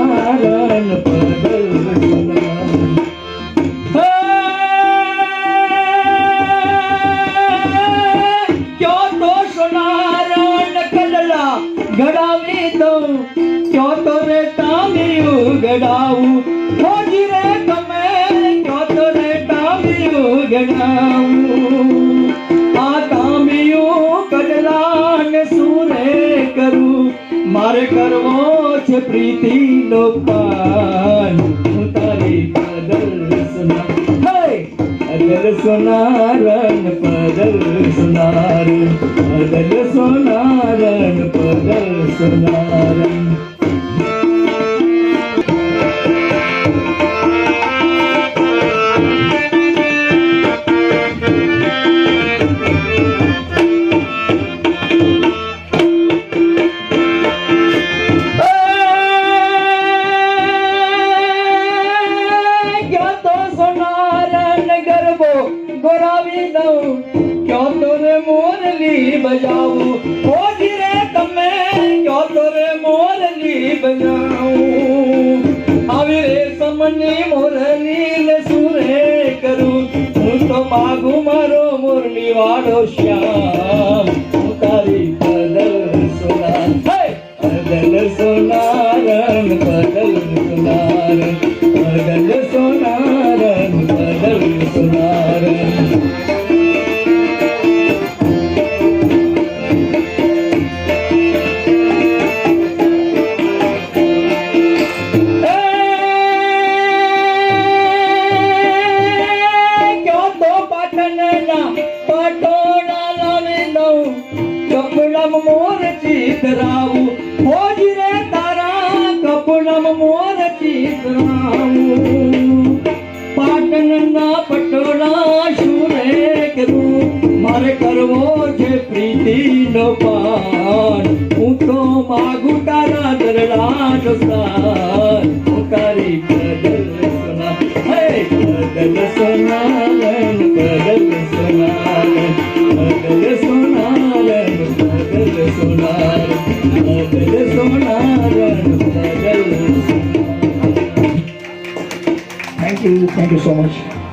સોનારણ પદલ સોનારણ ક્યો તો સોનારણ કલલા ગડાવી દઉં ક્યો તો રે તામિયું ગડાવું હોજી રે તમે ક્યો તો રે તામિયું ગડાવું આ તામિયું કડલા ને સુરે કરું મારે કરવો છે પ્રીતિનો પાન હું તારી પદલ સોના પદલ સોનારણ પદલ સોનારણ પદલ સોનારણ પદલ સોનારણ ગોરાવી દઉં ક્યો તો રે મોરલી બજાવું હોજી રે તમે ક્યો તો રે મોરલી બજાવું આવી રે સમની મોરલી ને સુરે કરું હું તો માગું મારો મોરલી વાળો શ્યામ હું તારી પદલ સોનાર પદલ સોનારણ પદલ સોનારણ પદલ સોનારણ પદલ સોનારણ મોર ચિતરાવું હોજી રે તારા કપડમ મોર ચિતરાવું પાટણના પટોળા શુરે કરું મારે કરવો છે પ્રીતિનો પાન હું તો માગું તારા દરડા દોસ્તાર હું તારી પદલ સોના પદલ સોનારણ પદલ સોનારણ પદલ સોનારણ પદલ સોનારણ પદલ સોનારણ પદલ સોનારણ. Thank you so much.